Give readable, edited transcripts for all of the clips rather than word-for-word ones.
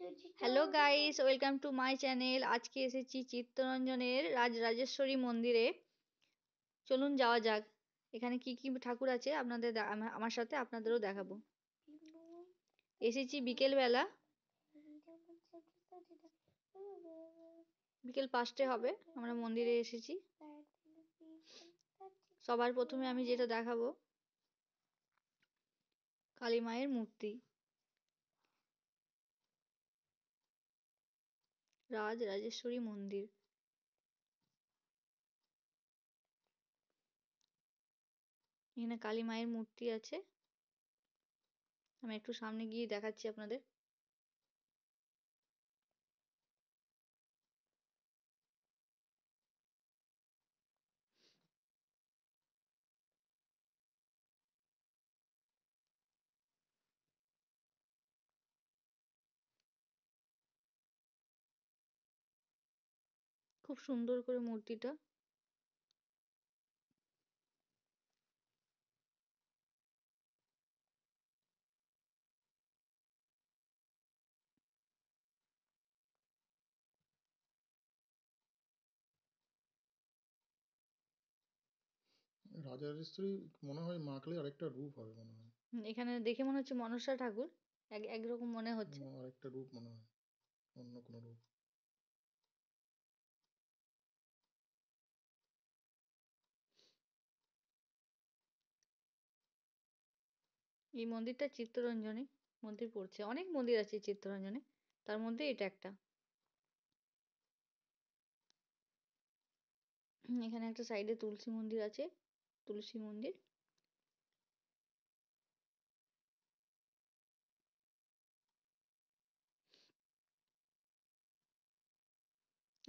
Hello guys, welcome to my channel. আজকে এসেছি চিত্তরঞ্জনের রাজরাজেশ্বরী মন্দিরে। চলুন যাওয়া যাক। এখানে কি কি ঠাকুর আছে আপনাদের আমার সাথে আপনাদেরও দেখাবো। এসেছি বিকেল বেলা, বিকেল 5টে হবে, আমরা মন্দিরে এসেছি। সবার প্রথমে আমি যেটা দেখাবো, কালী মায়ের মূর্তি, রাজরাজেশ্বরী মন্দির। এখানে কালী মায়ের মূর্তি আছে। আমি একটু সামনে গিয়ে দেখাচ্ছি আপনাদের। খুব সুন্দর করে মূর্তিটা। রাজরাজেশ্বরী মনে হয় মা কালীর আরেকটা রূপ হবে মনে হয়। এখানে দেখে মনে হচ্ছে মনসা ঠাকুর, একরকম মনে হচ্ছে। আরেকটা রূপ মনে হয়, অন্য কোনো রূপ। এই মন্দিরটা চিত্তরঞ্জনে মন্দির পড়ছে। অনেক মন্দির আছে চিত্তরঞ্জনে, তার মধ্যে এটা একটা। এখানে একটা সাইডে তুলসী মন্দির আছে, তুলসী মন্দির।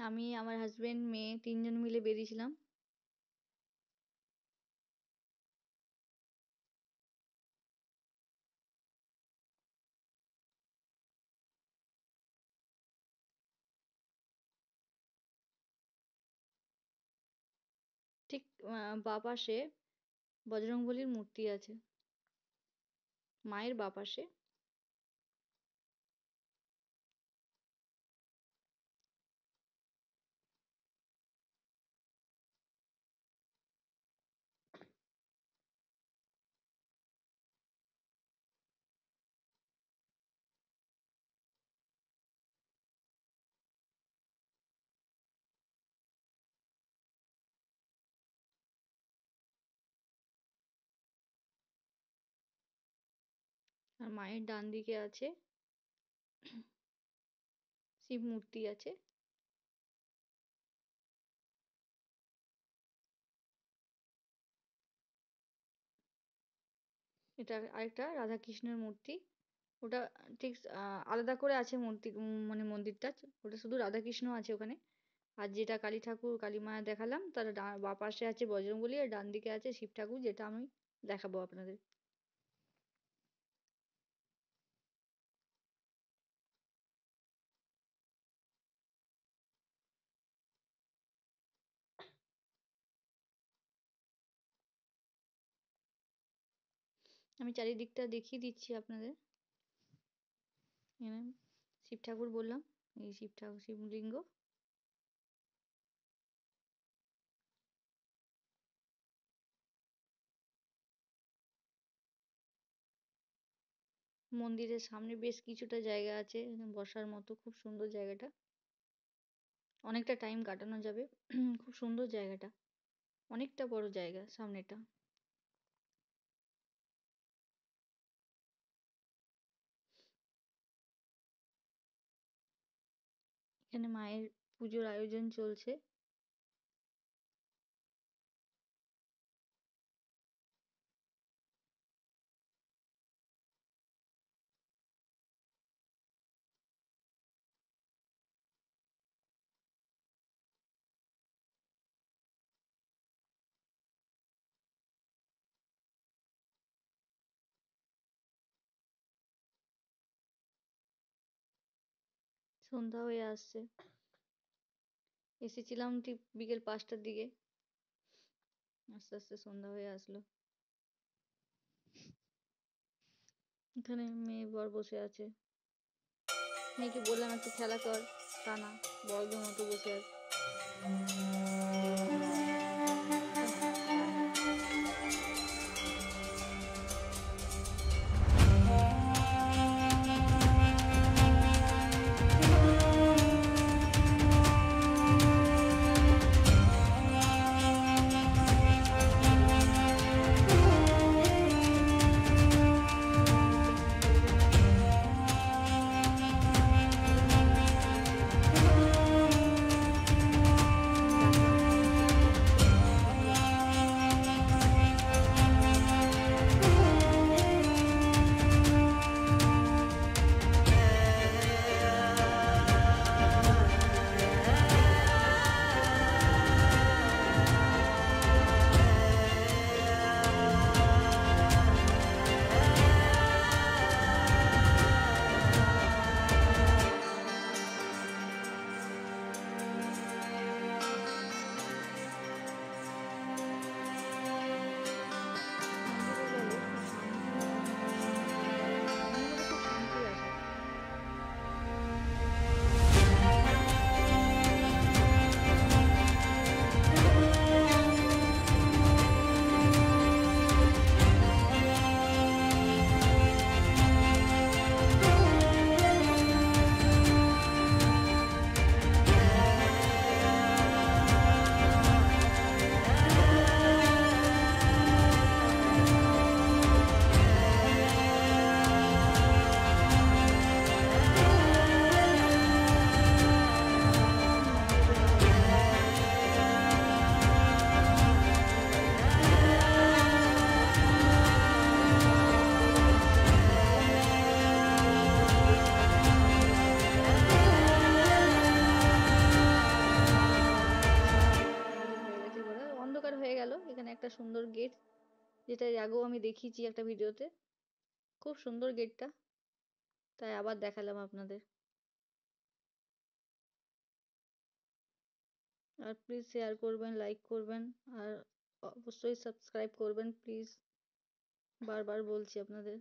আমি, আমার হাজবেন্ড, মেয়ে, তিনজন মিলে বেরিয়েছিলাম। ঠিক বাঁ পাশে বজরংবলীর মূর্তি আছে, মায়ের বাঁ পাশে। আর মায়ের ডান দিকে আছে শিব মূর্তি আছে। এটা আরেকটা রাধা কৃষ্ণের মূর্তি। ওটা ঠিক আলাদা করে আছে মূর্তি, মানে মন্দিরটা। ওটা শুধু রাধা কৃষ্ণ আছে ওখানে। আর যেটা কালী ঠাকুর, কালী মা দেখালাম, তার বাঁ পাশে আছে বজরংবলী, আর ডান দিকে আছে শিব ঠাকুর, যেটা আমি দেখাবো আপনাদের। আমি চারিদিকটা দেখিয়ে দিচ্ছি আপনাদের। এখানে শিব ঠাকুর বললাম, এই শিব ঠাকুর, শিবলিঙ্গ। মন্দিরের সামনে বেশ কিছুটা জায়গা আছে বসার মতো, খুব সুন্দর জায়গাটা। অনেকটা টাইম কাটানো যাবে। খুব সুন্দর জায়গাটা, অনেকটা বড় জায়গা সামনেটা। এখানে মায়ের পুজোর আয়োজন চলছে। সন্ধ্যা হয়ে আসছে। এসেছিলাম ঠিক বিকেল 5টার দিকে, আস্তে আস্তে সন্ধ্যা হয়ে আসলো। এখানে মেয়ে বর বসে আছে। মেয়েকে বললাম একটু খেলা কর, তা না, বড়দের মতো বসে আছে। মন্দিরে গেলে খুব শান্তি, মনের মধ্যে খুব শান্তি আসে। মন্দিরে যাওয়া হয়ে গেছে ঘোরা, অন্ধকার হয়ে গেল। এখানে একটা সুন্দর গেট, যেটা এর আগেও আমি দেখিয়েছি একটা ভিডিওতে, খুব সুন্দর গেটটা, তাই আবার দেখালাম আপনাদের। আর প্লিজ শেয়ার করবেন, লাইক করবেন, আর অবশ্যই সাবস্ক্রাইব করবেন প্লিজ, বারবার বলছি আপনাদের।